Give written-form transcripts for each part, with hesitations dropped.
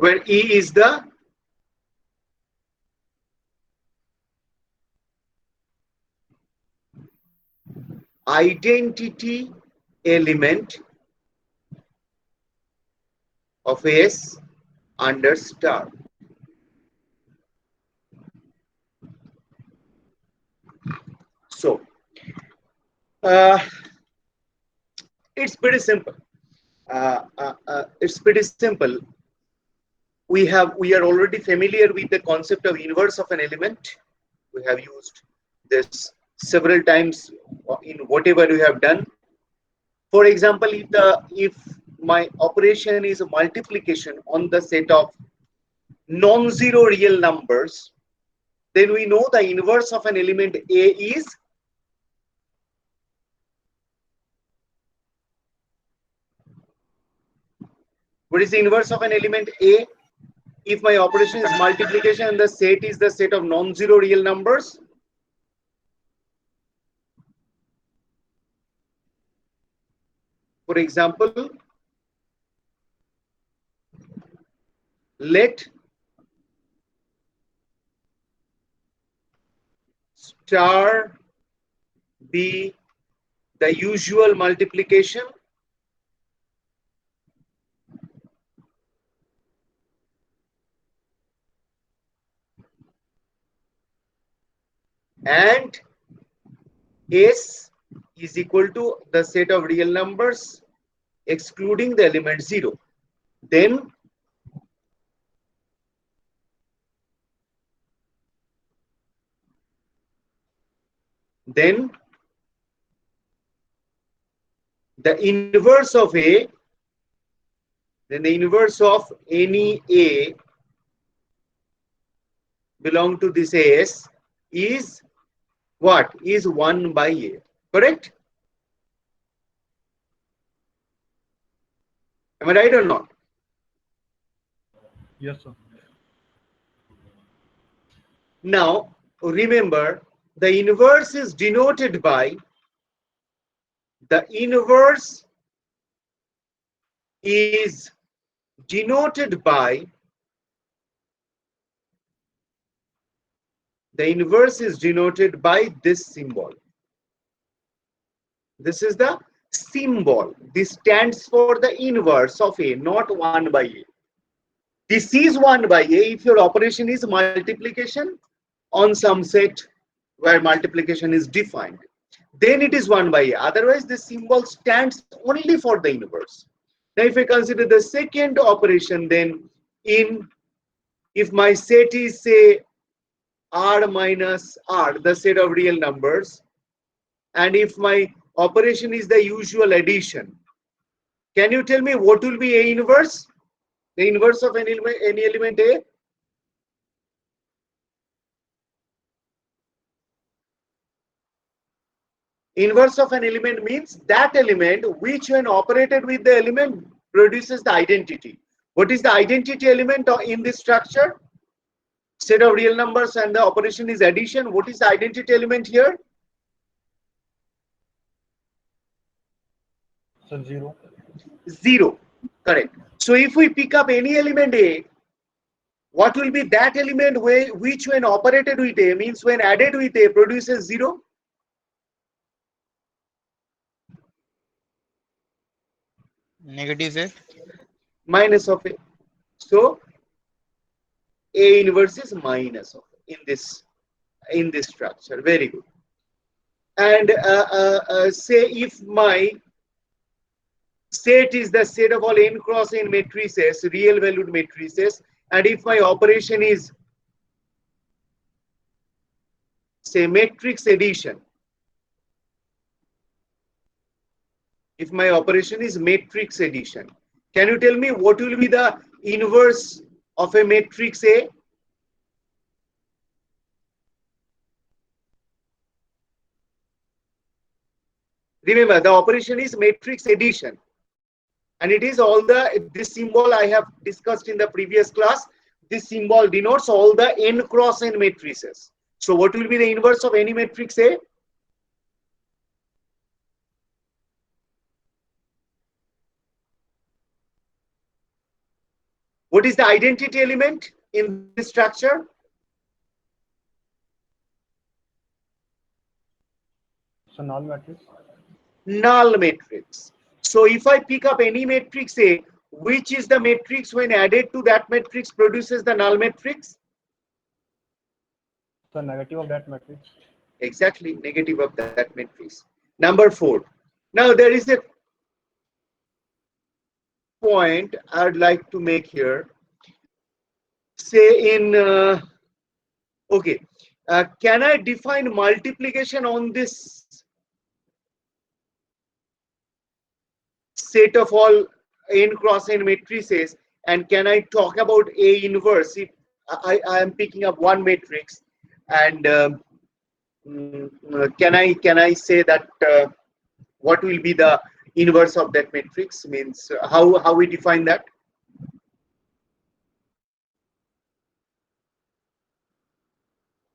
where E is the identity element of S under star. So it's pretty simple. It's pretty simple. We are already familiar with the concept of inverse of an element. We have used this several times in whatever we have done. For example, if my operation is a multiplication on the set of non-zero real numbers, then we know the inverse of an element A is what is the inverse of an element A? If my operation is multiplication and the set is the set of non-zero real numbers, for example, let star be the usual multiplication and S is equal to the set of real numbers excluding the element 0. Then the inverse of A, then the inverse of any A belong to this AS is what? Is 1 by A. Correct? Am I right or not? Yes, sir. Now, remember, the inverse is denoted by the inverse is denoted by the inverse is denoted by this symbol. This is the symbol. This stands for the inverse of A, not 1 by A. This is 1 by A if your operation is multiplication on some set where multiplication is defined. Then it is 1 by A. Otherwise, this symbol stands only for the inverse. Now, if I consider the second operation, then if my set is say R minus R, the set of real numbers, and if my operation is the usual addition, can you tell me what will be A inverse? The inverse of any element A? Inverse of an element means that element which when operated with the element produces the identity. What is the identity element in this structure? Set of real numbers and the operation is addition. What is the identity element here? Sir, 0. 0. Correct. So if we pick up any element A, what will be that element which when operated with A means when added with A produces 0? Negative A. Minus of A. So A inverse is minus of A in this structure. Very good. And say if my set is the set of all n cross n matrices, real valued matrices, and if my operation is say matrix addition, if my operation is matrix addition, can you tell me what will be the inverse of a matrix A? Remember, the operation is matrix addition, and it is all this symbol I have discussed in the previous class. This symbol denotes all the n cross n matrices. So what will be the inverse of any matrix A? What is the identity element in this structure? So null matrix. Null matrix. So if I pick up any matrix A, which is the matrix when added to that matrix produces the null matrix? So negative of that matrix. Exactly, negative of that matrix. Number 4. Now there is a point I'd like to make here. Say in, okay, can I define multiplication on this set of all n cross n matrices, and can I talk about A inverse if I am picking up one matrix, and can I say that what will be the inverse of that matrix? Means how we define that?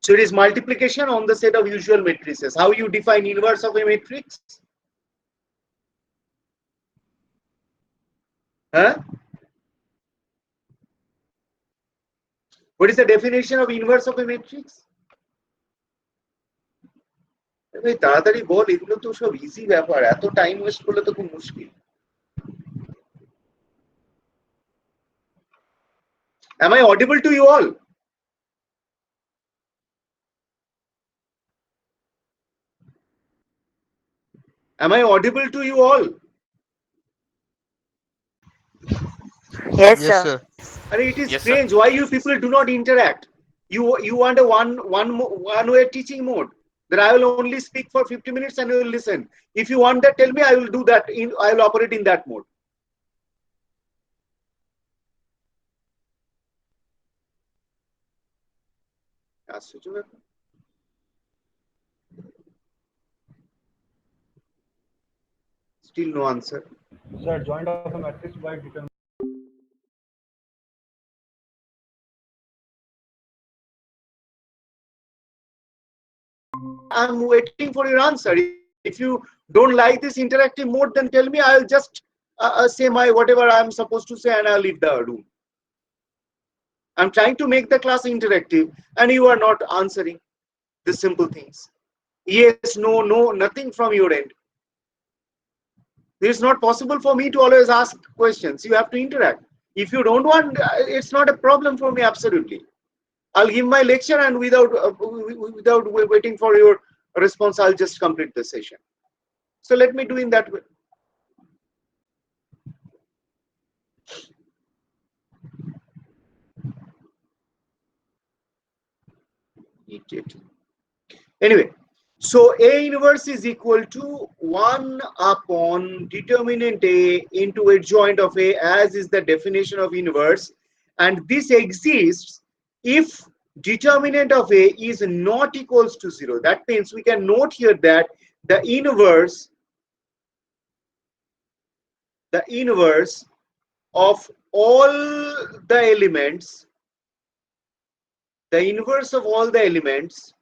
So it is multiplication on the set of usual matrices. How you define inverse of a matrix? Huh? What is the definition of inverse of a matrix? ভাই তাড়াতাড়ি বল, এগুলো তো সব easy ব্যাপার, এত time waste করলে তো খুব মুশকিল। Am I audible to you all? Am I audible to you all? Yes, Yes, sir. sir. And it is Yes, sir. strange why you people do not interact. You want a one way teaching mode, that I will only speak for 50 minutes and you will listen. If you want that, tell me, I will do that. I will operate in that mode. Still no answer. So adjoint of a matrix by determining. I'm waiting for your answer. If you don't like this interactive mode, then tell me. I'll just say my whatever I'm supposed to say and I'll leave the room. I'm trying to make the class interactive and you are not answering the simple things. Yes, no, no, nothing from your end. It's not possible for me to always ask questions. You have to interact. If you don't want, it's not a problem for me, absolutely. I'll give my lecture and without waiting for your response, I'll just complete the session. So let me do in that way. Anyway, so A inverse is equal to 1 upon determinant A into adjoint of A, as is the definition of inverse, and this exists if determinant of A is not equals to 0. That means we can note here that the inverse of all the elements, the inverse of all the elements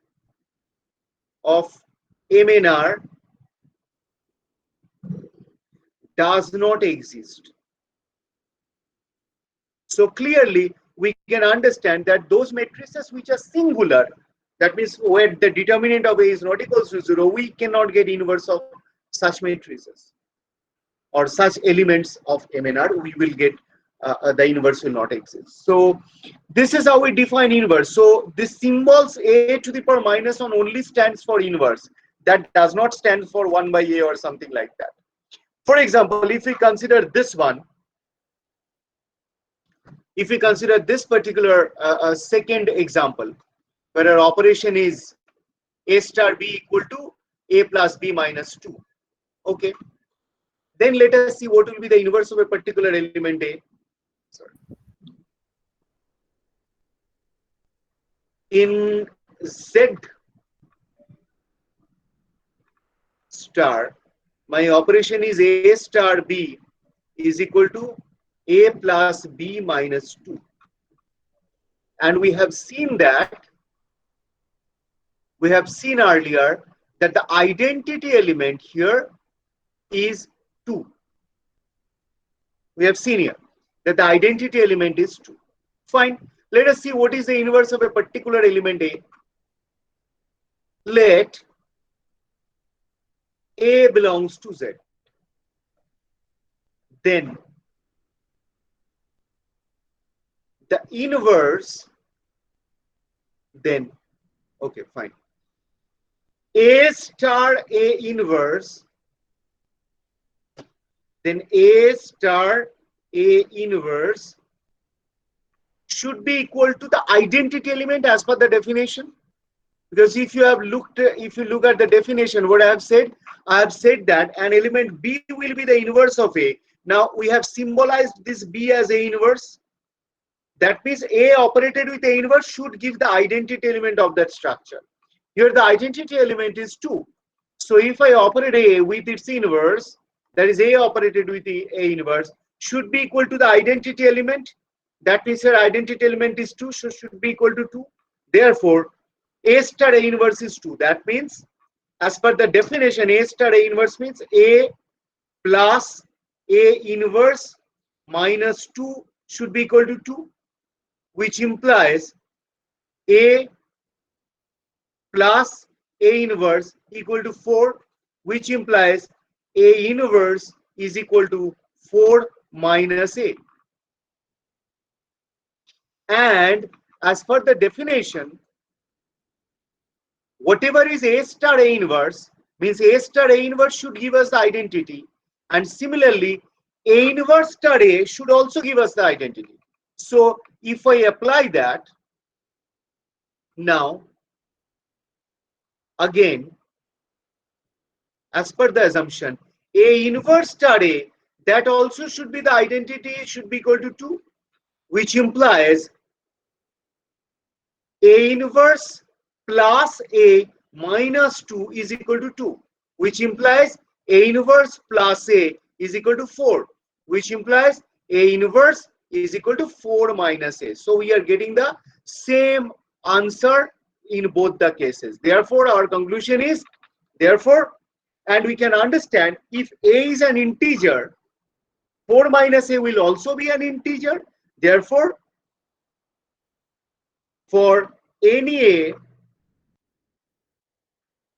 of MNR does not exist. So clearly we can understand that those matrices which are singular, that means where the determinant of A is not equals to 0, we cannot get inverse of such matrices or such elements of MNR. We will get the inverse will not exist. So this is how we define inverse. So this symbols A to the power minus 1 only stands for inverse. That does not stand for 1 by A or something like that. For example, if we consider this one, if we consider this particular second example, where our operation is A star B equal to A plus B minus 2. Okay. Then let us see what will be the inverse of a particular element A. Sorry. In Z star, my operation is A star B is equal to A plus B minus 2. And we have seen earlier that the identity element here is 2. We have seen here. that the identity element is 2. Fine. Let us see what is the inverse of a particular element A. Let A belongs to Z. Then the inverse, then, okay, fine. A star A inverse, then A star A inverse should be equal to the identity element as per the definition. Because if you look at the definition, what I have said that an element B will be the inverse of A. Now we have symbolized this B as A inverse. That means A operated with A inverse should give the identity element of that structure. Here the identity element is 2. So if I operate A with its inverse, that is A operated with the A inverse, should be equal to the identity element. That means your identity element is 2, so should be equal to 2. Therefore, A star A inverse is 2. That means, as per the definition, A star A inverse means A plus A inverse minus 2 should be equal to 2, which implies A plus A inverse equal to 4, which implies A inverse is equal to 4 minus A. And as per the definition, whatever is A star A inverse means A star A inverse should give us the identity, and similarly A inverse star A should also give us the identity. So if I apply that, now again, as per the assumption, A inverse star A, that also should be the identity, should be equal to 2, which implies A inverse plus A minus 2 is equal to 2, which implies A inverse plus A is equal to 4, which implies A inverse is equal to 4 minus A. So we are getting the same answer in both the cases. Therefore, our conclusion is, and we can understand if A is an integer, 4 minus A will also be an integer. Therefore, for any A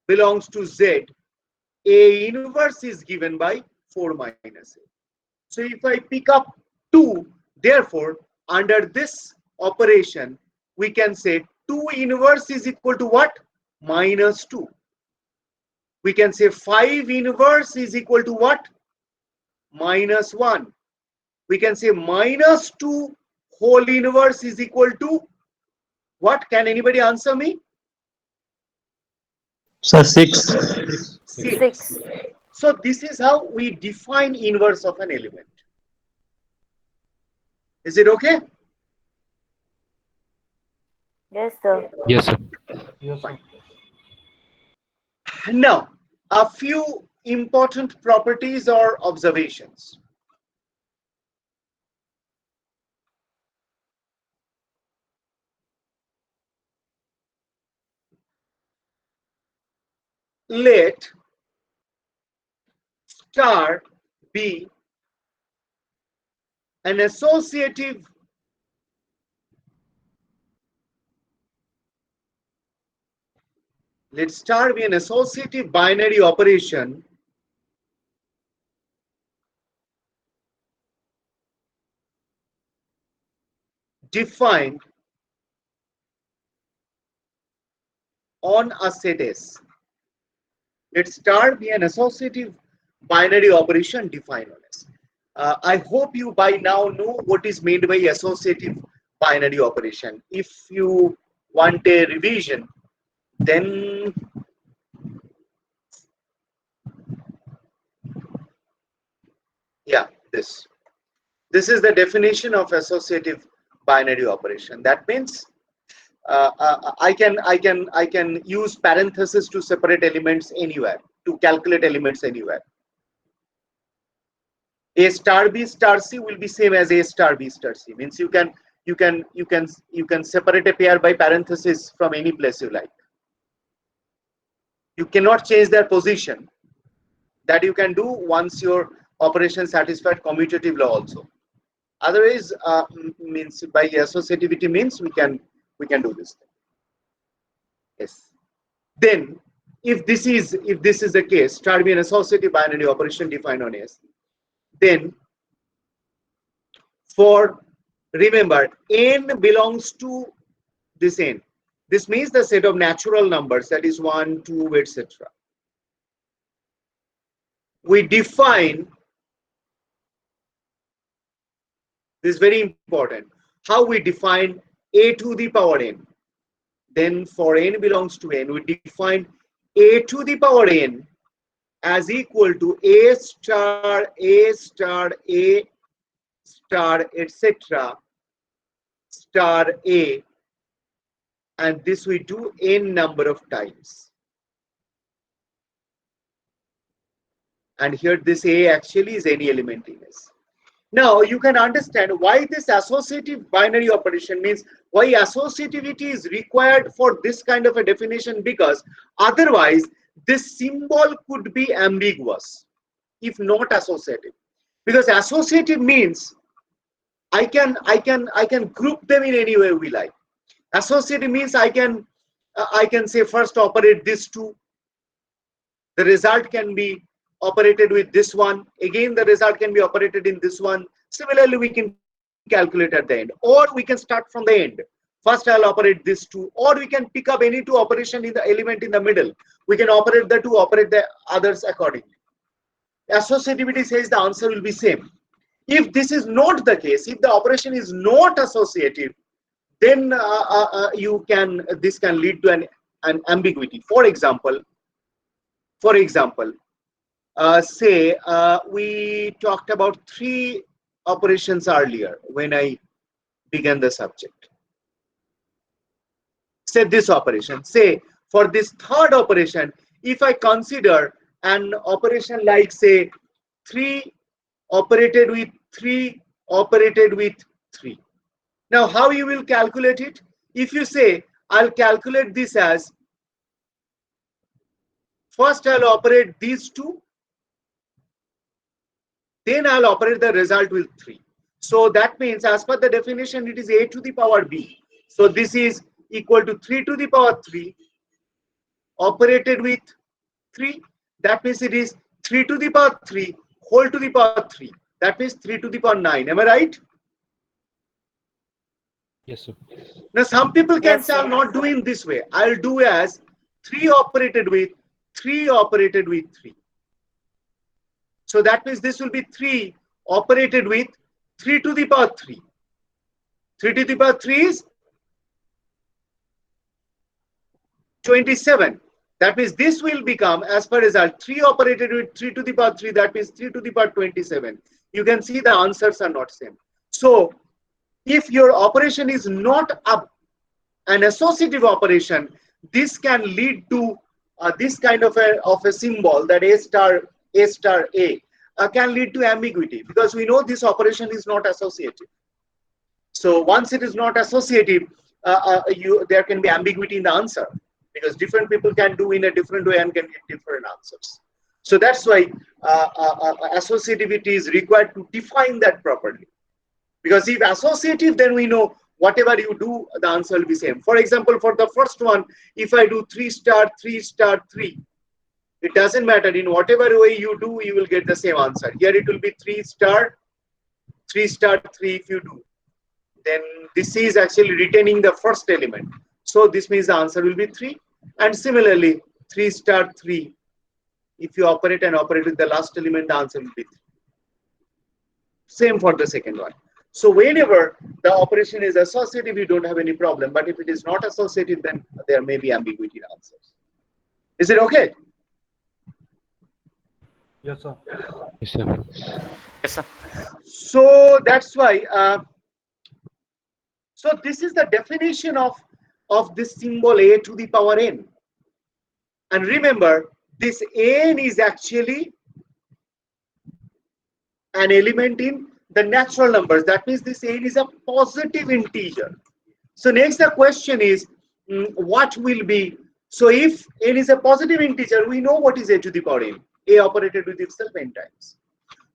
belongs to Z, A inverse is given by 4 minus A. So if I pick up 2, therefore, under this operation, we can say 2 inverse is equal to what? Minus 2. We can say 5 inverse is equal to what? Minus 1. We can say minus 2 whole inverse is equal to what? Can anybody answer me? So 6. 6. So this is how we define inverse of an element. Is it okay? Yes, sir. Yes, sir. Yes, sir. Now, a few important properties or observations. Let star be an associative binary operation defined on a set S. Let star be an associative binary operation defined on S. I hope you by now know what is meant by associative binary operation. If you want a revision, then yeah, this is the definition of associative binary operation. That means I can use parentheses to separate elements anywhere, to calculate elements anywhere. A star B star C will be same as A star B star C. Means you can separate a pair by parentheses from any place you like. You cannot change their position. That you can do once your operation satisfied commutative law also. Otherwise, means by associativity means we can do this thing. Yes. Then, if this is the case, star be an associative binary operation defined on S. Then, for remember, n belongs to this n. This means the set of natural numbers, that is 1, 2, etc. We define, this is very important, how we define a to the power n. Then for n belongs to n, we define a to the power n as equal to a star, a star, a star, etc. star a, and this we do n number of times. And here this a actually is any element in S. Now you can understand why this associative binary operation, means why associativity is required for this kind of a definition, because otherwise this symbol could be ambiguous if not associative. Because associative means I can group them in any way we like. Associative means I can say first operate this two, the result can be operated with this one, again the result can be operated in this one. Similarly, we can calculate at the end, or we can start from the end. First I'll operate this two, or we can pick up any two operation in the element in the middle. We can operate the two, operate the others accordingly. Associativity says the answer will be same. If this is not the case, if the operation is not associative, then this can lead to an ambiguity. For example, say we talked about 3 operations earlier when I began the subject. Say this operation. Say for this third operation, if I consider an operation like say 3 operated with 3 operated with 3. Now how you will calculate it? If you say I'll calculate this as, first I'll operate these two, then I'll operate the result with 3. So that means as per the definition it is a to the power b. So this is equal to 3 to the power 3 operated with 3. That means it is 3 to the power 3 whole to the power 3. That means 3 to the power 9. Am I right? Yes, sir. Now some people can Yes, say sir. I'm not doing this way. I'll do as 3 operated with 3 operated with 3. So that means this will be 3 operated with 3 to the power 3. 3 to the power 3 is 27. That means this will become, as per result, 3 operated with 3 to the power 3. That means 3 to the power 27. You can see the answers are not same. So if your operation is not an associative operation, this can lead to this kind of a symbol, that a star a can lead to ambiguity, because we know this operation is not associative. So once it is not associative, there can be ambiguity in the answer, because different people can do in a different way and can get different answers. So that's why associativity is required to define that properly. Because if associative, then we know whatever you do, the answer will be same. For example, for the first one, if I do 3 star 3 star 3, it doesn't matter, in whatever way you do, you will get the same answer. Here it will be 3 star 3 if you do. Then this is actually retaining the first element. So this means the answer will be 3. And similarly, 3 star 3, if you operate with the last element, the answer will be 3. Same for the second one. So whenever the operation is associative, you don't have any problem. But if it is not associative, then there may be ambiguity in answers. Is it okay? Yes, sir. Yes, sir. Yes, sir. So that's why. So this is the definition of this symbol a to the power n. And remember, this n is actually an element in the natural numbers. That means this n is a positive integer. So next the question is, what will be, so if n is a positive integer, we know what is a to the power n. A operated with itself n times.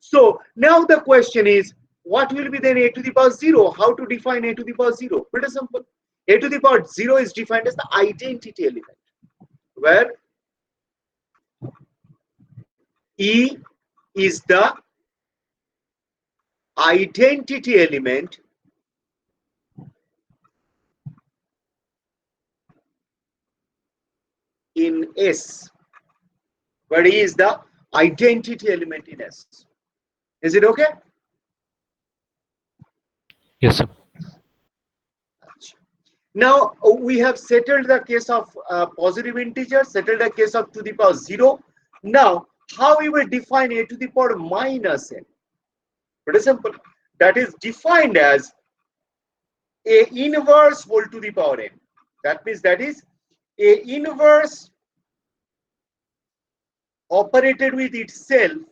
So now the question is, what will be then a to the power 0? How to define a to the power 0? Pretty simple. A to the power 0 is defined as the identity element, where E is the identity element in S, where E is the identity element in S. Is it okay? Yes, sir. Now we have settled the case of positive integer, settled the case of to the power 0. Now how we will define a to the power minus n? Pretty simple. That is defined as a inverse whole to the power n. That means that is a inverse operated with itself,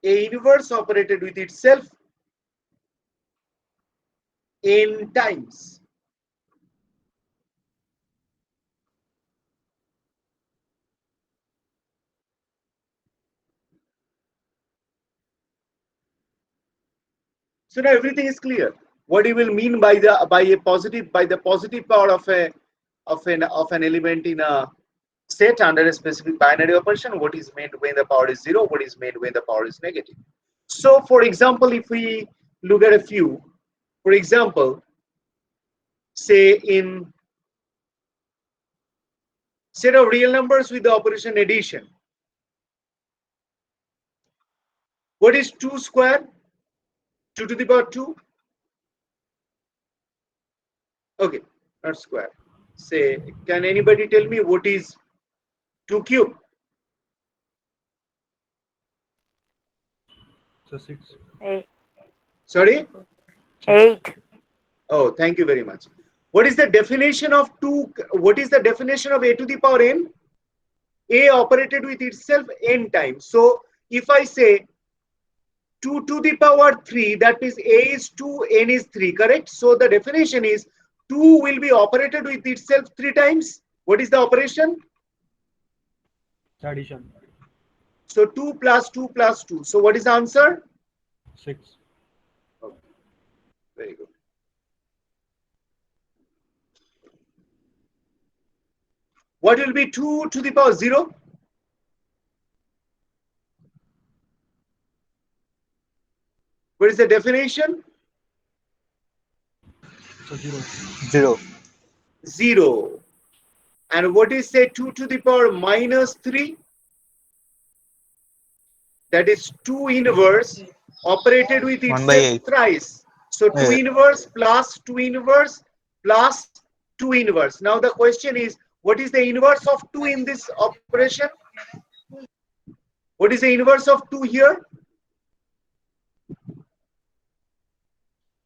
a inverse operated with itself n times. So now everything is clear. What you will mean by the positive power of an element in a set under a specific binary operation? What is meant when the power is 0? What is meant when the power is negative? So, for example, if we look at a few, for example, say in set of real numbers with the operation addition, what is 2 square? 2 to the power 2? Okay, not square. Say, can anybody tell me what is 2 cube? So 6. 8. Sorry? 8. Oh, thank you very much. What is the definition of 2? What is the definition of a to the power n? A operated with itself n times. So if I say 2 to the power 3, that means a is 2, n is 3, correct? So the definition is 2 will be operated with itself 3 times. What is the operation? Addition. So 2 plus 2 plus 2. So what is the answer? 6. Okay. Very good. What will be 2 to the power 0? What is the definition? So 0. 0. 0. And what is say 2 to the power minus 3? That is 2 inverse operated with 1 by itself 8. thrice. So 2 Yeah. inverse plus 2 inverse plus 2 inverse. Now the question is, what is the inverse of 2 in this operation? What is the inverse of 2 here?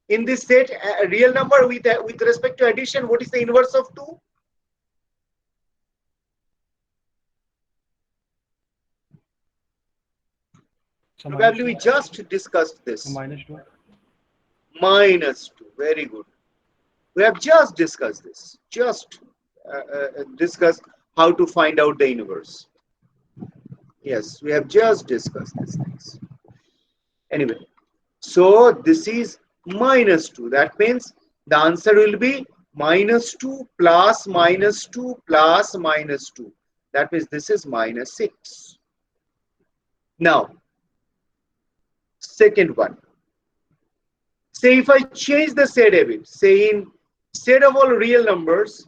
In this set, a real number with respect to addition, what is the inverse of 2? So Probably we minus 2. just discussed this. So minus 2. Minus 2. Very good. We have just discussed this. Just discussed how to find out the inverse. Yes, we have just discussed these things. Anyway, so this is minus 2. That means the answer will be minus 2 plus minus 2 plus minus 2. That means this is minus 6. Now, second one. Say if I change the set a bit, say in set of all real numbers,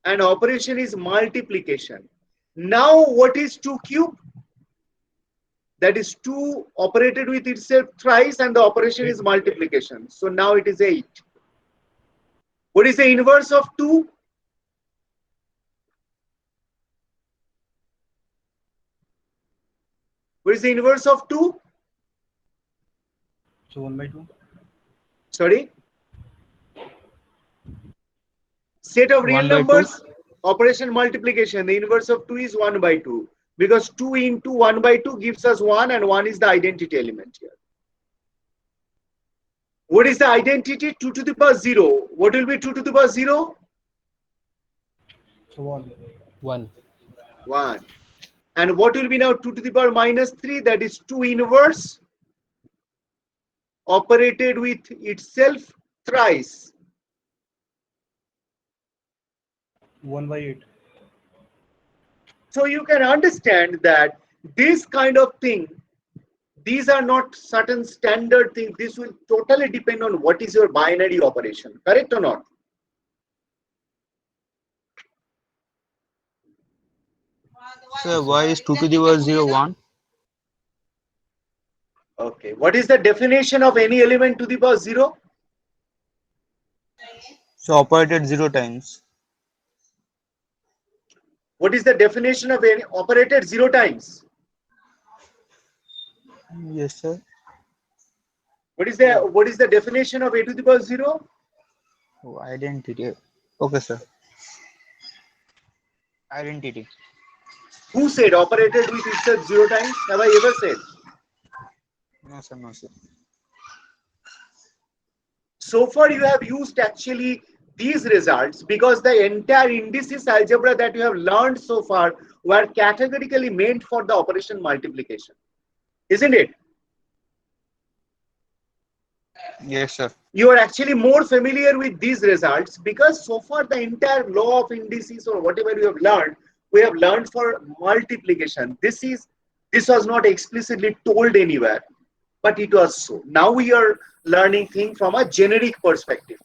and operation is multiplication. Now what is 2 cube? That is 2 operated with itself thrice and the operation is multiplication. So now it is 8. What is the inverse of 2? What is the inverse of 2? So 1 by 2. Sorry? Set of real 1 by 2. numbers, operation multiplication. The inverse of 2 is 1 by 2. Because 2 into 1 by 2 gives us 1 and 1 is the identity element here. What is the identity? 2 to the power 0. What will be 2 to the power 0? So 1. 1. 1. And what will be now 2 to the power minus 3? That is 2 inverse operated with itself thrice. 1 by 8. So you can understand that this kind of thing, these are not certain standard things. This will totally depend on what is your binary operation. Correct or not? Sir, why is 2 to the power 0 1? Okay. What is the definition of any element to the power 0? So operated 0 times. What is the definition of any operated 0 times? Yes, sir. What is the definition of a to the power 0? Oh, identity. Okay, sir. Identity. Who said operated with itself 0 times? Have I ever said? No, sir. No, sir. So far you have used actually these results because the entire indices algebra that you have learned so far were categorically meant for the operation multiplication. Isn't it? Yes, sir. You are actually more familiar with these results because so far the entire law of indices or whatever you have learned, we have learned for multiplication. This was not explicitly told anywhere, but it was so. Now we are learning things from a generic perspective.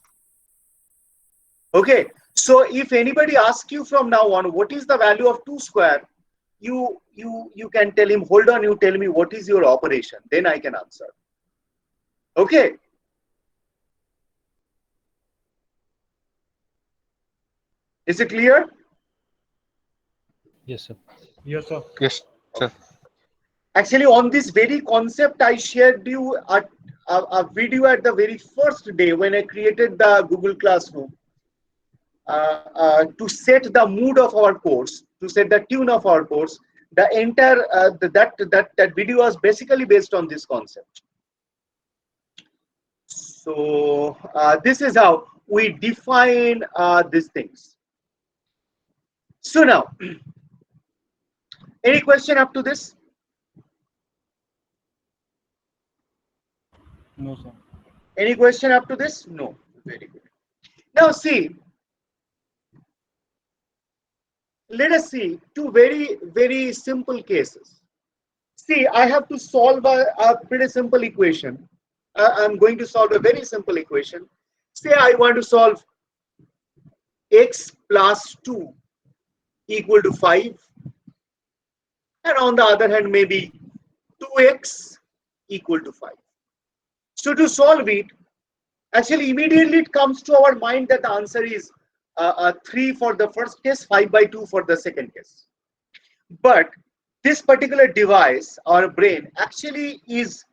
Okay, so if anybody asks you from now on what is the value of 2 square, you can tell him, hold on, you tell me what is your operation, then I can answer. Okay. Is it clear? Yes, sir. Yes, sir. Yes, sir. Actually, on this very concept, I shared you a video at the very first day when I created the Google Classroom to set the mood of our course, to set the tune of our course. The entire that video was basically based on this concept. So this is how we define these things. So now, any question up to this? No, sir. Any question up to this? No. Very good. Now see, let us see two very simple cases. See, I have to solve a pretty simple equation. I'm going to solve a very simple equation. Say I want to solve x plus 2 equal to 5. And on the other hand, maybe 2x equal to 5. So to solve it, actually immediately it comes to our mind that the answer is 3 for the first case, 5 by 2 for the second case. But this particular device, our brain, actually is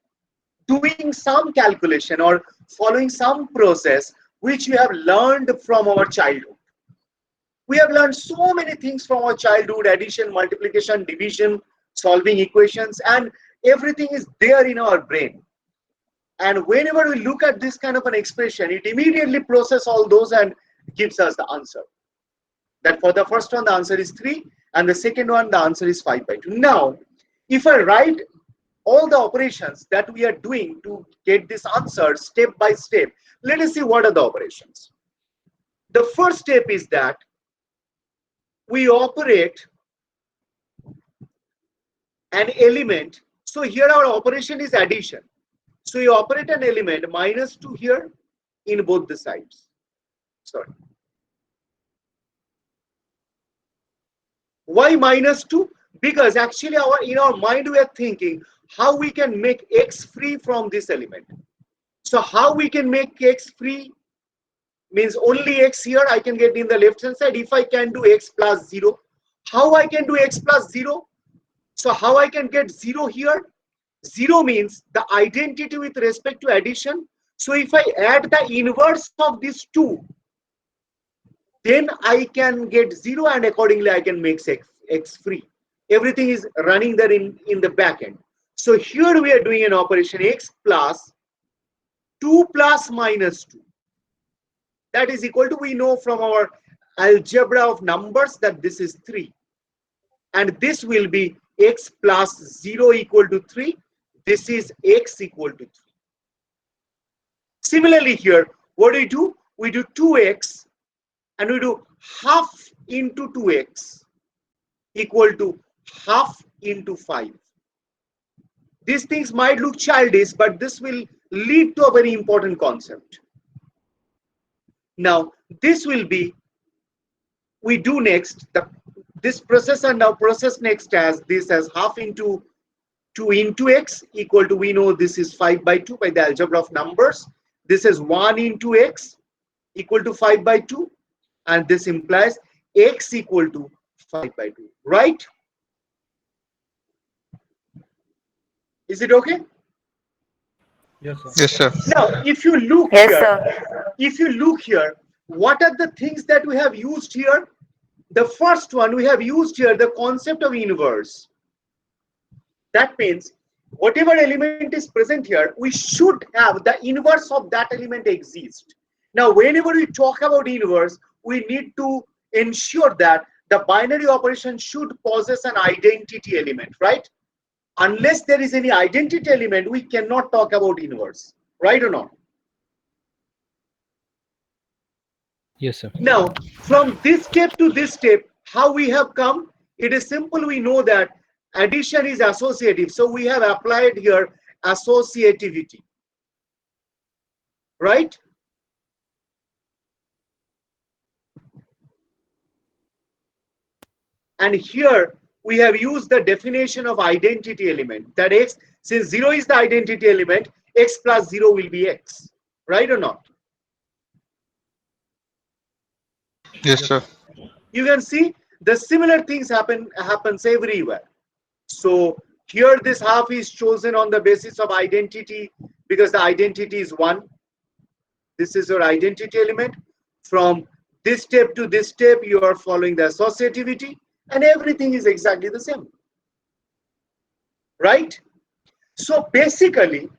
doing some calculation or following some process which we have learned from our childhood. We have learned so many things from our childhood: addition, multiplication, division, solving equations, and everything is there in our brain. And whenever we look at this kind of an expression, it immediately processes all those and gives us the answer. That for the first one, the answer is 3, and the second one, the answer is 5 by 2. Now, if I write all the operations that we are doing to get this answer step by step, let us see what are the operations. The first step is that we operate an element. So here our operation is addition. So you operate an element minus 2 here in both the sides. Sorry. Why minus 2? Because actually in our mind we are thinking how we can make x free from this element. So how we can make x free means only x here I can get in the left hand side if I can do x plus 0. How I can do x plus 0? So how I can get 0 here? 0 means the identity with respect to addition. So if I add the inverse of these two, then I can get 0 and accordingly I can make x free. Everything is running there in the back end. So here we are doing an operation x plus 2 plus minus 2. That is equal to, we know from our algebra of numbers that this is 3. And this will be x plus 0 equal to 3. This is x equal to 3. Similarly here, what do? We do 2x and we do half into 2x equal to half into 5. These things might look childish, but this will lead to a very important concept. Now, this will be, we do next, this processor now process next as this as half into 2 into x equal to, we know this is 5 by 2 by the algebra of numbers. This is 1 into x equal to 5 by 2. And this implies x equal to 5 by 2, right? Is it okay? Yes, sir. Yes, sir. Now, if you look Yes, here, sir. what are the things that we have used here? The first one we have used here, the concept of inverse. That means whatever element is present here, we should have the inverse of that element exist. Now, whenever we talk about inverse, we need to ensure that the binary operation should possess an identity element, right? Unless there is any identity element, we cannot talk about inverse, right or not? Yes, sir. Now, from this step to this step, how we have come? It is simple. We know that addition is associative. So we have applied here associativity, right? And here we have used the definition of identity element, that x, since 0 is the identity element, x plus 0 will be x, right or not? Yes, sir. You can see the similar things happens everywhere. So here this half is chosen on the basis of identity because the identity is 1. This is your identity element. From this step to this step, you are following the associativity, and everything is exactly the same, right? So basically,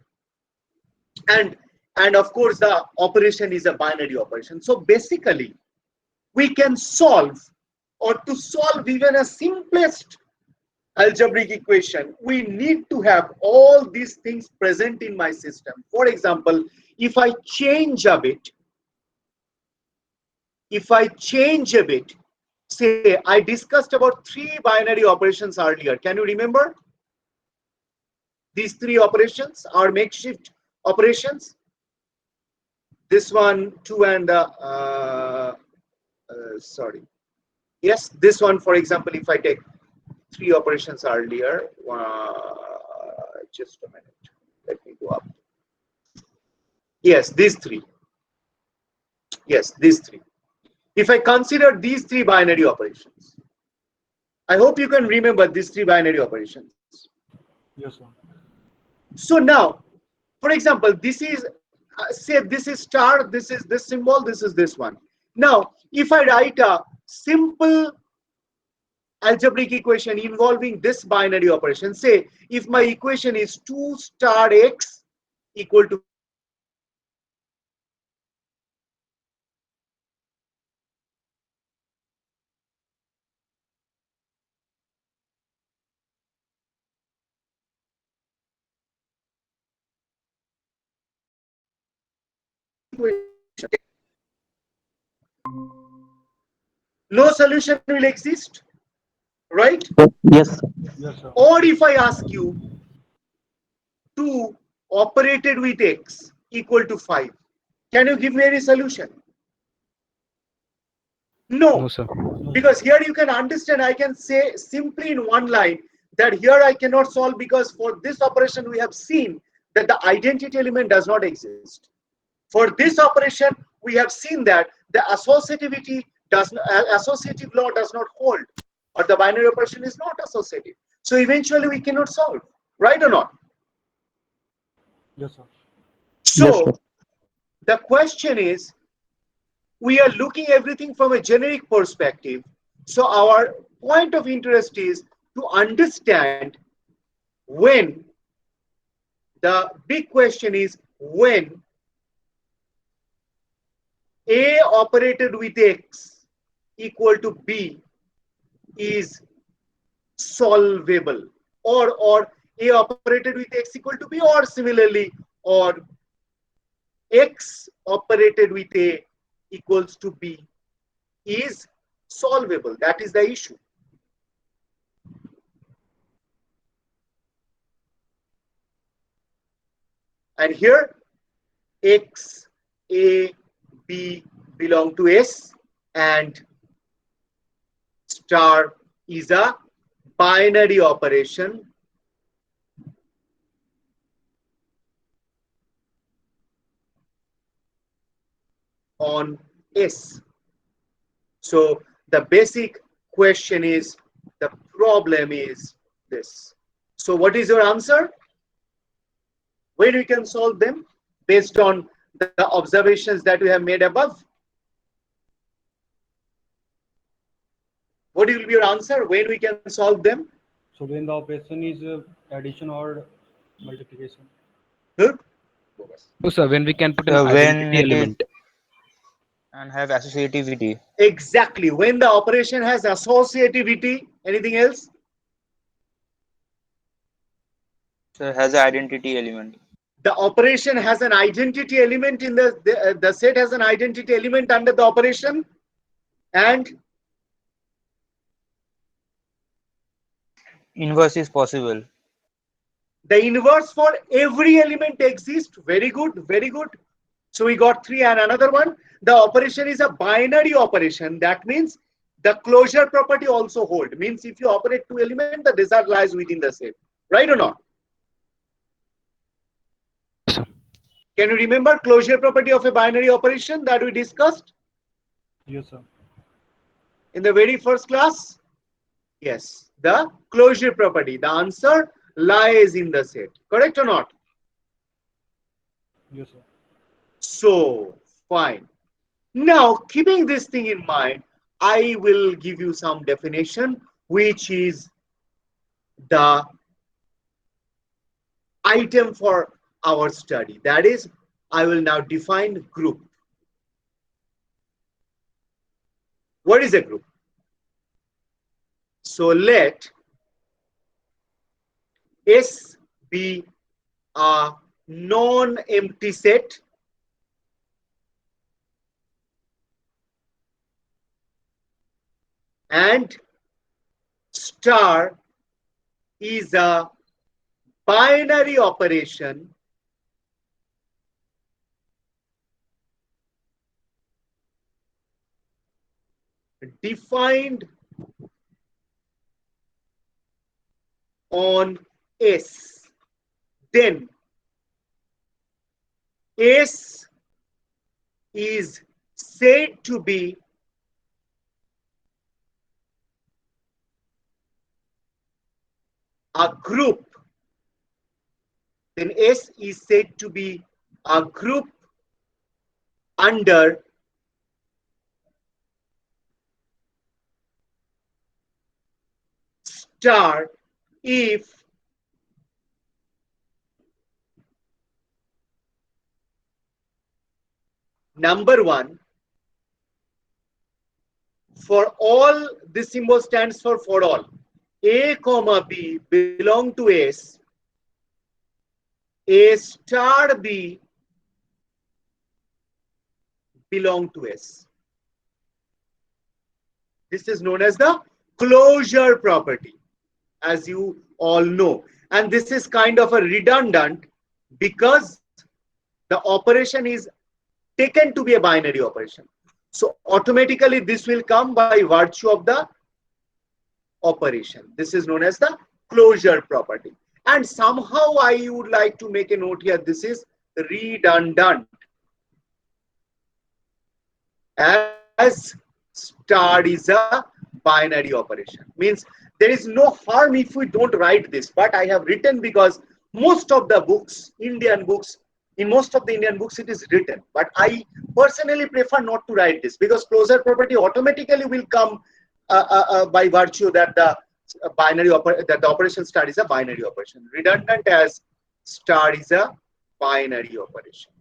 and of course the operation is a binary operation. So basically, we can solve, or to solve even a simplest algebraic equation, we need to have all these things present in my system. For example, if I change a bit, say I discussed about 3 binary operations earlier. Can you remember? These 3 operations are makeshift operations. This one, 2, and sorry. Yes, this one, for example, if I take 3 operations earlier, just a minute, let me go up. Yes, these 3. Yes, these 3. If I consider these 3 binary operations, I hope you can remember these 3 binary operations. Yes, sir. So now, for example, this is, say this is star, this is this symbol, this is this one. Now, if I write a simple algebraic equation involving this binary operation, say if my equation is 2 star x equal to no solution will exist, right? Yes. Yes, sir. Or if I ask you 2 operated with x equal to 5, can you give me any solution? No, No, sir. because here you can understand, I can say simply in one line that here I cannot solve because for this operation we have seen that the identity element does not exist. For this operation, we have seen that the associativity associative law does not hold, or the binary operation is not associative. So eventually we cannot solve, right or not? Yes, sir. Yes, sir. So the question is, we are looking everything from a generic perspective. So our point of interest is to understand when, the big question is when A operated with X equal to B is solvable, or A operated with x equal to B, or similarly, or x operated with A equals to B is solvable. That is the issue. And here x, A, B belong to S, and star is a binary operation on S. So the basic question is, the problem is this. So what is your answer? When we can solve them based on the observations that we have made above? What will be your answer when we can solve them? So when the operation is addition or multiplication. Good. So, sir, when we can put an So when identity it is element. and have associativity. Exactly. When the operation has associativity. Anything else? So it has an identity element. The operation has an identity element in the set has an identity element under the operation, and Inverse is possible. the inverse for every element exists. Very good, very good. So we got 3, and another one. The operation is a binary operation. That means the closure property also hold. Means if you operate 2 elements, the result lies within the set. Right or not? Can you remember closure property of a binary operation that we discussed Yes, sir. in the very first class? Yes, the closure property. The answer lies in the set. Correct or not? Yes, sir. So, fine. Now, keeping this thing in mind, I will give you some definition, which is the item for our study. That is, I will now define group. What is a group? So let S be a non-empty set and star is a binary operation defined on S. Then S is said to be a group. Then S is said to be a group under star if number one, for all, this symbol stands for all. A comma B belong to S. A star B belong to S. This is known as the closure property, as you all know. And this is kind of a redundant because the operation is taken to be a binary operation. So automatically this will come by virtue of the operation. This is known as the closure property. And somehow I would like to make a note here. This is redundant, as star is a binary operation. Means there is no harm if we don't write this, but I have written because most of the books, Indian books, in most of the Indian books it is written, but I personally prefer not to write this because closure property automatically will come by virtue that the the operation star is a binary operation. Redundant as star is a binary operation.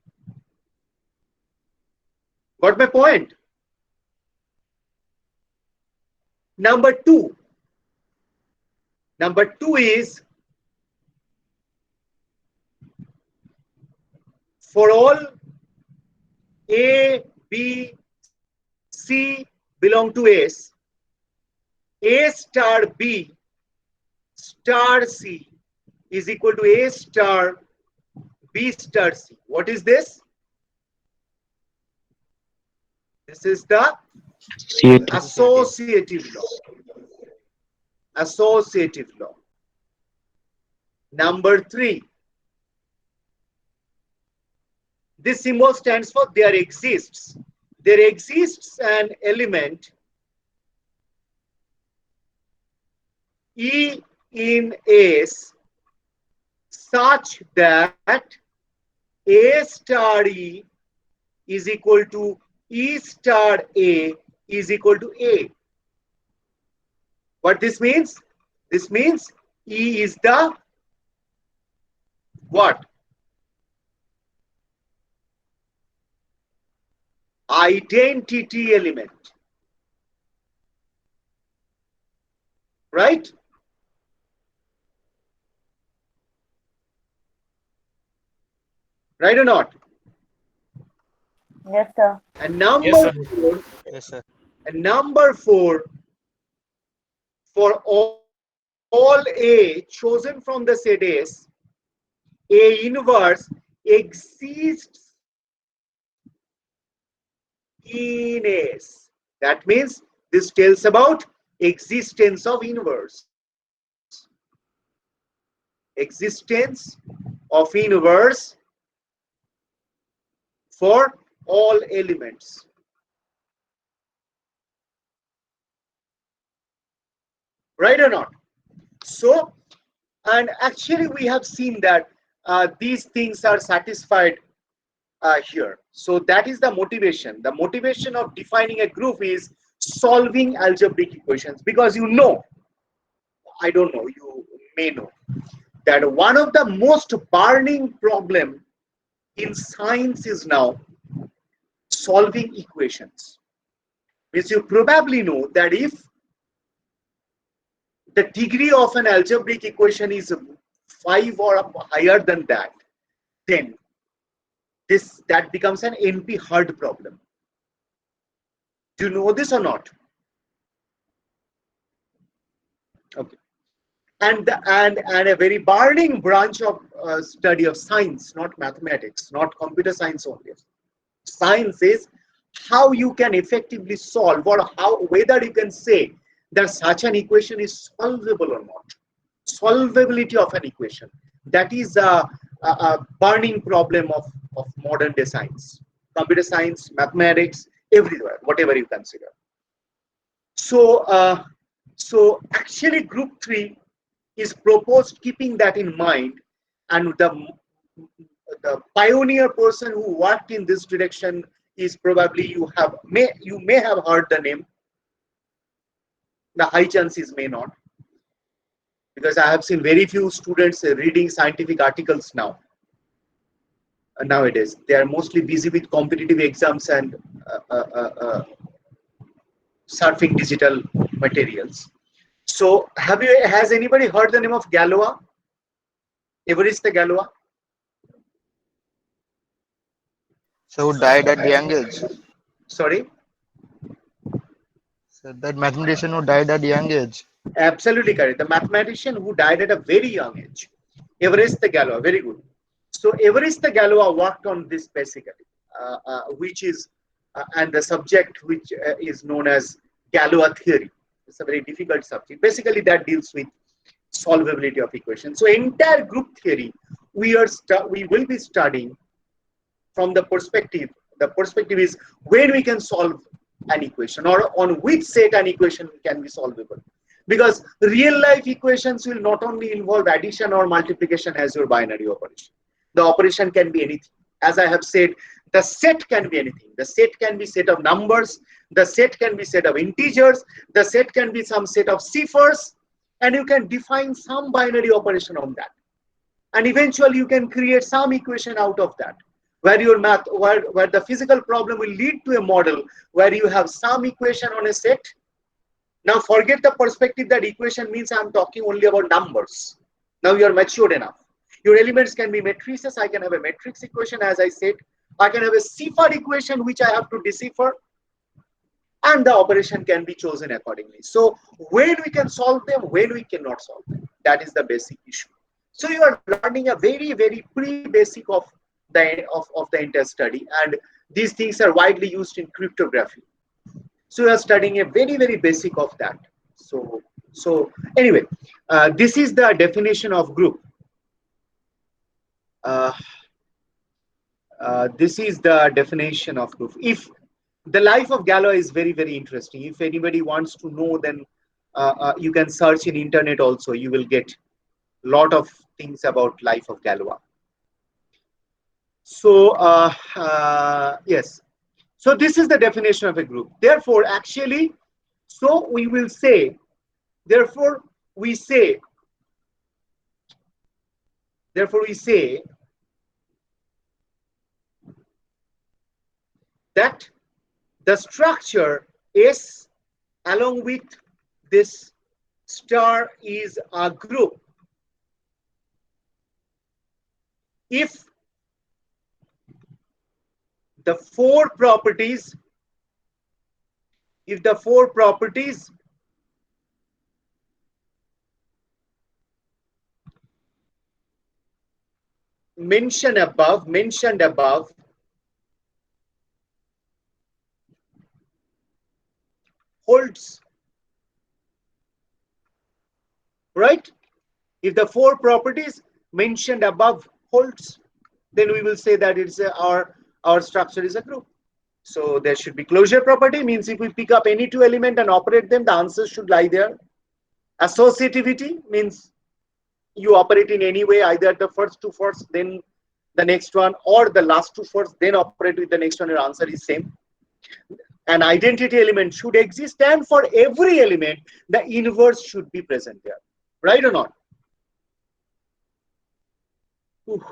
Got my point? Number 2, Number 2 is for all A, B, C belong to S, A star B star C is equal to A star B star C. What is this? This is the CAT. associative law. Associative law. Number 3. This symbol stands for there exists. There exists an element E in S such that A star E is equal to E star A is equal to A. What this means? This means E is the what? Identity element. Right? Right or not? Yes, sir. And number Yes, sir. 4, Yes, sir. and number 4, for all A chosen from the set S, A inverse exists in S. That means this tells about existence of inverse. Existence of inverse for all elements. Right or not? So, and actually we have seen that these things are satisfied here. So that is the motivation. The motivation of defining a group is solving algebraic equations, because you know, I don't know, you may know that one of the most burning problem in science is now solving equations. Means you probably know that if the degree of an algebraic equation is 5 or higher than that, then that becomes an NP hard problem. Do you know this or not? Okay. And a very burning branch of study of science, not mathematics, not computer science only. Science is how you can effectively solve, or how, whether you can say that such an equation is solvable or not. Solvability of an equation. That is a burning problem of modern day science. Computer science, mathematics, everywhere, whatever you consider. So, so actually group 3 is proposed keeping that in mind, and the pioneer person who worked in this direction is probably you may have heard the name. The high chances may not, because I have seen very few students reading scientific articles now. Nowadays, they are mostly busy with competitive exams and surfing digital materials. So, has anybody heard the name of Galois? Evariste Galois? So who died at young age? Sorry? So that mathematician who died at young age. Absolutely correct. The mathematician who died at a very young age. Evariste Galois, very good. So Evariste Galois worked on this basically, which is, and the subject which is known as Galois theory. It's a very difficult subject. Basically, that deals with solvability of equations. So entire group theory, we will be studying from the perspective. The perspective is when we can solve an equation, or on which set an equation can be solvable. Because real life equations will not only involve addition or multiplication as your binary operation. The operation can be anything. As I have said, the set can be anything. The set can be set of numbers. The set can be set of integers. The set can be some set of ciphers. And you can define some binary operation on that. And eventually you can create some equation out of that, where your where the physical problem will lead to a model where you have some equation on a set. Now forget the perspective that equation means I'm talking only about numbers. Now you are matured enough. Your elements can be matrices. I can have a matrix equation, as I said. I can have a cipher equation which I have to decipher, and the operation can be chosen accordingly. So when we can solve them, when we cannot solve them, that is the basic issue. So you are learning a very pre-basic of the entire study, and these things are widely used in cryptography. So you are studying a very basic of that. So anyway, this is the definition of group. This is the definition of group. If the life of Galois is very interesting. If anybody wants to know, then you can search in internet also. You will get a lot of things about life of Galois. So yes. So this is the definition of a group. Therefore, actually, so we will say, therefore we say that the structure S along with this star is a group if the four properties mentioned above holds, right? If the four properties mentioned above holds, then we will say that it's our structure is a group. So there should be closure property, means if we pick up any two elements and operate them, the answers should lie there. Associativity means you operate in any way, either the first two first, then the next one, or the last two first, then operate with the next one, your answer is same. An identity element should exist, and for every element, the inverse should be present there. Right or not? Ooh.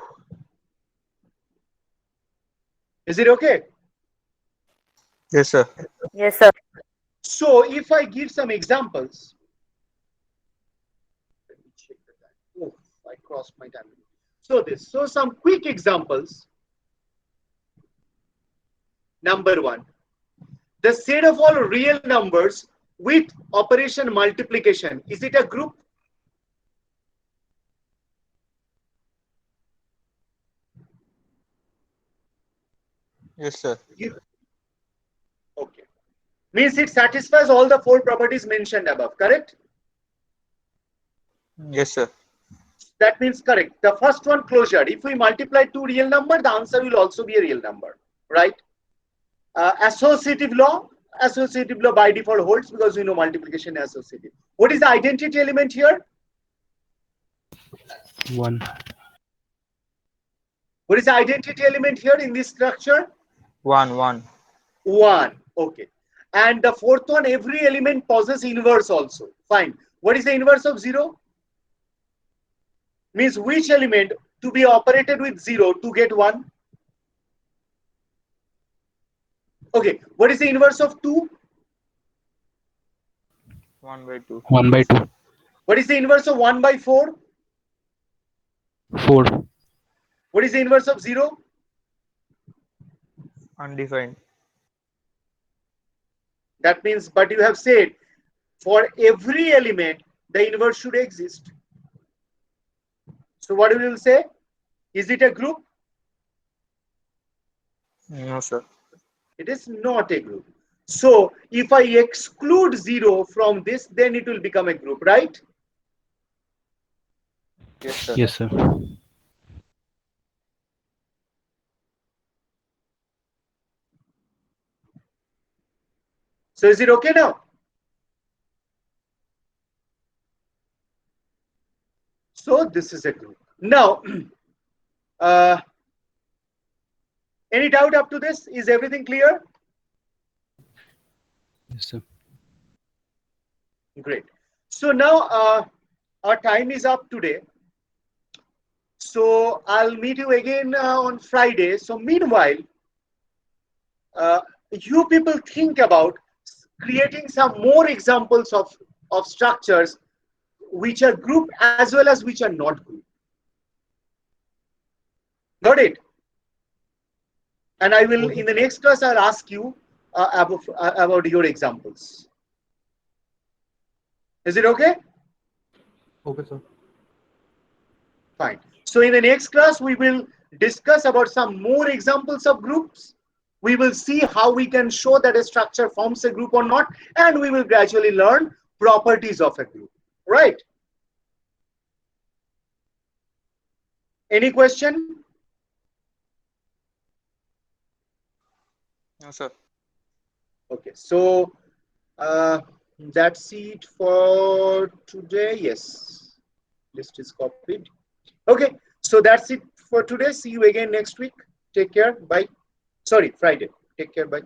Is it okay? Yes, sir. Yes, sir. So if I give some examples, let me check the time. Oh, I crossed my time. So some quick examples. Number one, the set of all real numbers with operation multiplication, is it a group? Yes, sir. Okay. Means it satisfies all the four properties mentioned above, correct? Yes, sir. That means correct. The first one, closure. If we multiply two real numbers, the answer will also be a real number, right? Associative law by default holds because we know multiplication is associative. What is the identity element here? 1. What is the identity element here in this structure? 1. 1. Okay. And the fourth one, every element possesses inverse also. Fine. What is the inverse of 0? Means which element to be operated with 0 to get 1? Okay. What is the inverse of 2? 1/2. 1/2. What is the inverse of 1/4? 4. What is the inverse of 0? Undefined. That means, but you have said for every element, the inverse should exist. So what we will say? Is it a group? No, sir. It is not a group. So if I exclude 0 from this, then it will become a group, right? Yes, sir. Yes, sir. So is it okay now? So this is a group. Now, any doubt up to this? Is everything clear? Yes, sir. Great. So now our time is up today. So I'll meet you again on Friday. So meanwhile, you people think about creating some more examples of structures which are group as well as which are not group. Got it? And I will, in the next class, I'll ask you about your examples. Is it okay? Okay, sir. Fine. So in the next class, we will discuss about some more examples of groups. We will see how we can show that a structure forms a group or not, and we will gradually learn properties of a group. Right? Any question? No, sir. Okay. So that's it for today. Yes. List is copied. Okay. So that's it for today. See you again next week. Take care. Bye. Sorry, Friday. Take care. Bye.